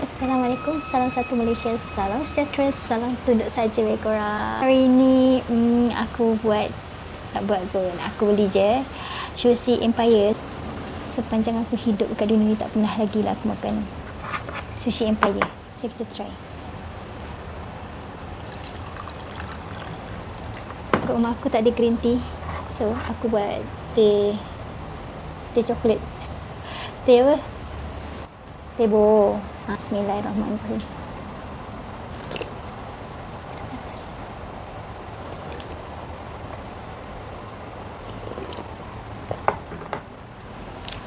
Assalamualaikum, salam satu Malaysia, salam sejahtera, salam tunduk saja weh korang. Hari ni aku aku beli je Sushi Empire. Sepanjang aku hidup kat dunia ni tak pernah lagi lah aku makan Sushi Empire. So kita try. Kat rumah aku tak ada green tea, so aku buat teh coklat. Teh apa? Teh bo. Bismillahirrahmanirrahim.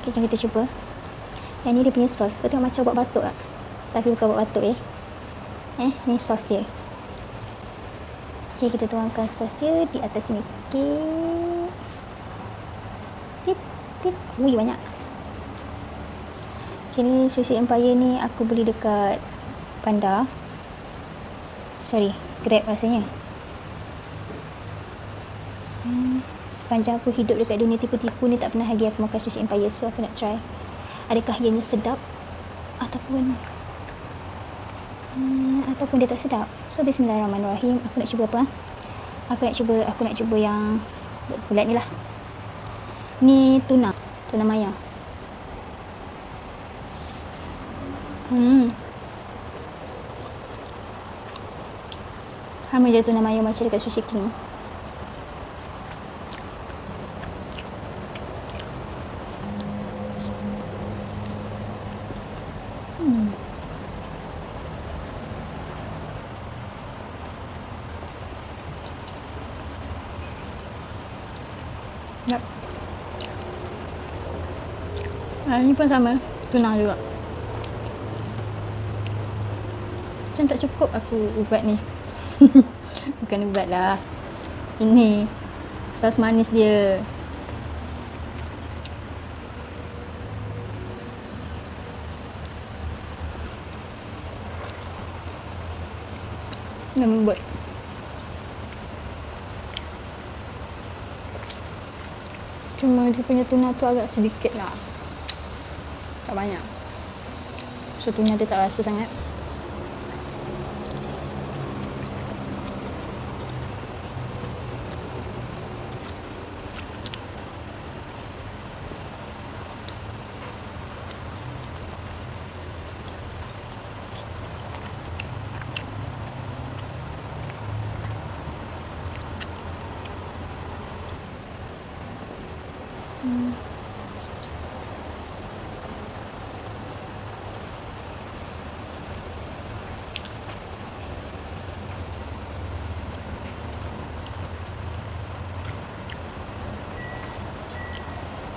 Okay, jom kita cuba. Yang ni dia punya sos. Kau tengok macam ubat batuk tak? Tapi bukan ubat batuk ni sos dia. Okay, kita tuangkan sos dia di atas sini sikit. Tip. Ui, banyak. Ni Sushi Empire ni aku beli dekat Grab rasanya. Sepanjang aku hidup dekat dunia tipu-tipu ni tak pernah lagi aku makan Sushi Empire, so aku nak try adakah ianya sedap ataupun dia tak sedap. So bismillahirrahmanirrahim. Aku nak cuba apa? Aku nak cuba yang bulat ni lah. Ni tuna maya. Ramai je tuna maya macam dekat Sushi King. Yep. Ini pun sama, tuna juga. Macam tak cukup aku ubat ni. Bukan ubat lah, ini sos manis dia. Lembut. Cuma dia punya tuna tu agak sedikit lah, tak banyak. So tuna dia tak rasa sangat.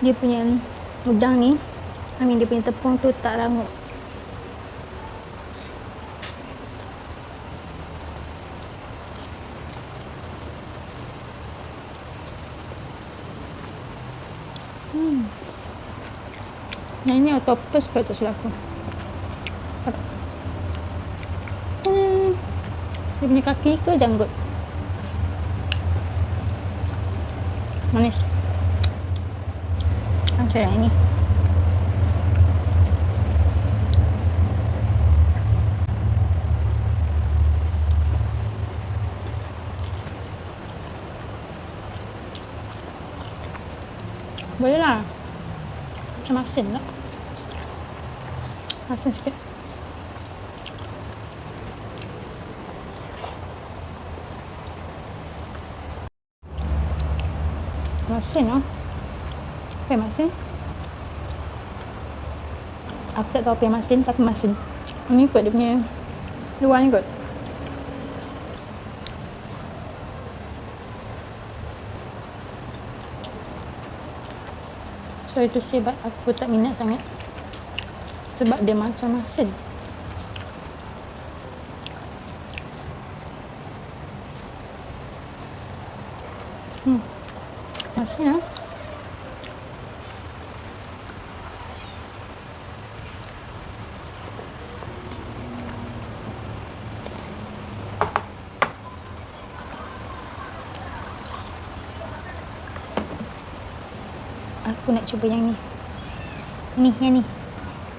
Dia punya udang ni, dia punya tepung tu tak rangup. Yang ini octopus ke tak silap aku. Dia punya kaki ke janggut? Manis. Macam yang ini. Boleh lah. Macam masin tak? Masin sikit. Masin lah. Apa yang masin? Aku tak tahu apa yang masin, tapi masin. Ini ikut dia punya luar ni kot. So itu sebab aku tak minat sangat. Sebab dia macam masin. Masin lah. Aku nak cuba yang ni. Yang ni.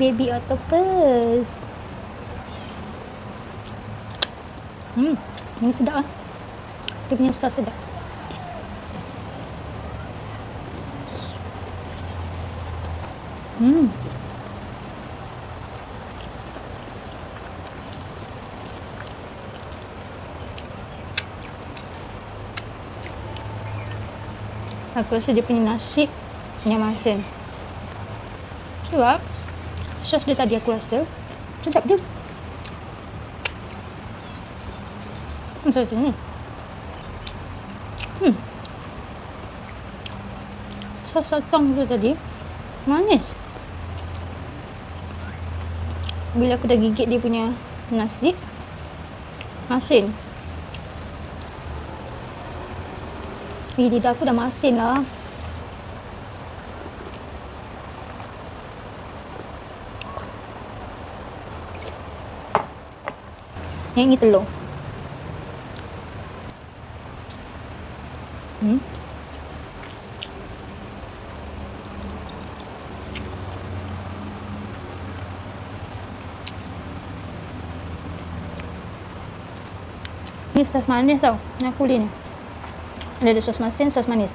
Baby octopus. Ini sedap lah. Dia punya sos sedap. Aku rasa dia punya nasi yang masin. Sebab sos dia tadi aku rasa sedap je. Macam ni. Sos sotong tu tadi manis. Bila aku dah gigit dia punya nasi, masin. Lidah aku dah masin lah. Yang ni telur. Ni sos manis tau. Yang aku beli ni. Ada sos masin, sos manis.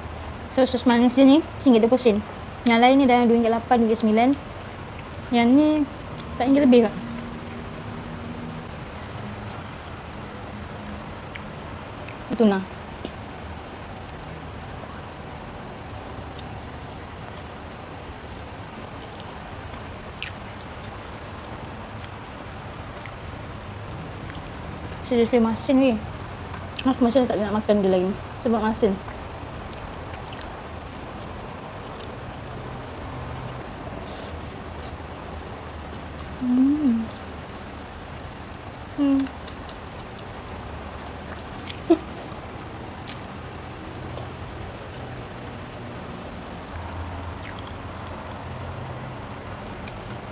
So sos manis dia ni RM1.20. Yang lain ni dalam RM2.8, RM9. Yang ni RM4 lebih lah. Tuna. Seriously masin weh. Aku macam tak nak makan dia lagi sebab masin.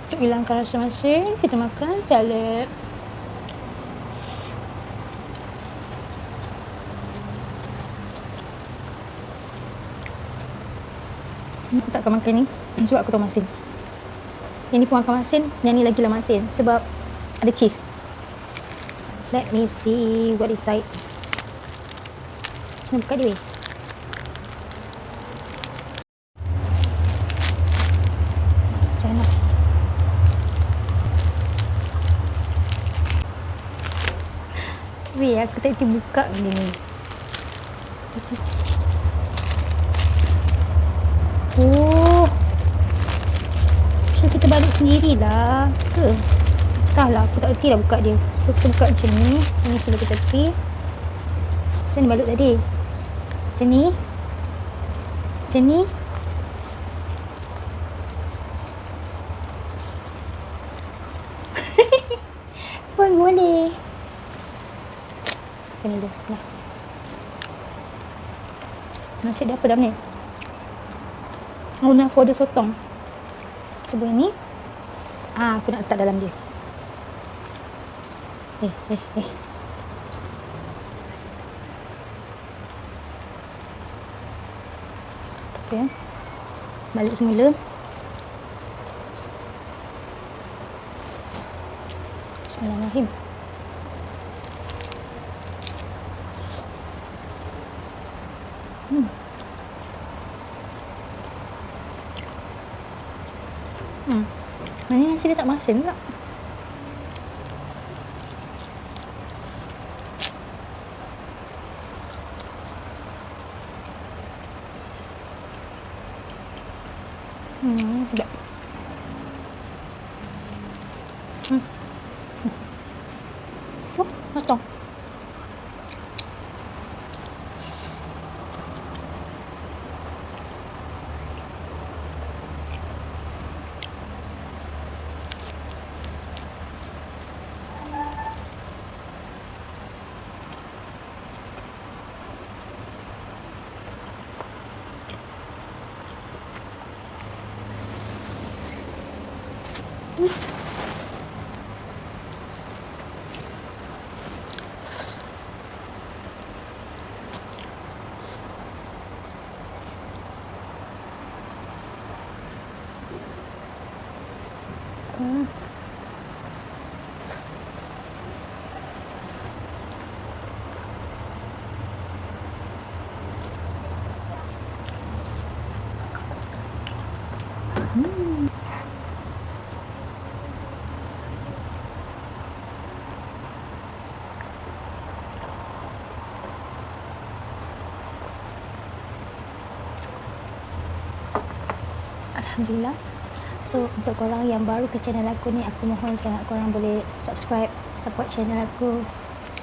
Untuk hilangkan rasa masin, kita makan salad. Aku tak akan makan ni sebab aku tahu masin. Yang ni pun akan masin, yang ni lagi lah masin sebab ada cheese. Let me see what inside. Macam buka dia weh. Macam mana? Weh, aku tak buka benda ni. Oh, so kita balik sendirilah ke? Entahlah, aku tak erti dah buka dia. So kita buka macam ni. Ini sudah kita tepi. Macam ni balut tadi. Macam ni. Macam ni. Pun boleh. Macam ni dulu sebelah. Nasi dia apa dah ni? Oh, aku ada sotong. Cuba ni. Aku nak letak dalam dia. Okay. Balik semula. Bismillahirrahmanirrahim. Ini nasi dia tak masin pula. Sedap. Oh, matang. Alhamdulillah. So untuk korang yang baru ke channel aku ni, aku mohon sangat korang boleh subscribe, support channel aku.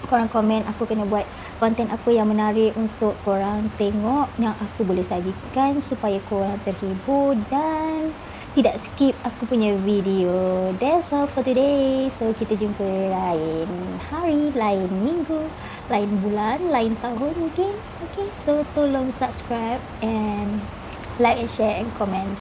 Korang komen aku kena buat konten apa yang menarik untuk korang tengok, yang aku boleh sajikan supaya korang terhibur dan tidak skip aku punya video. That's all for today. So kita jumpa lain hari, lain minggu, lain bulan, lain tahun mungkin. Okay, so tolong subscribe and like and share and comment.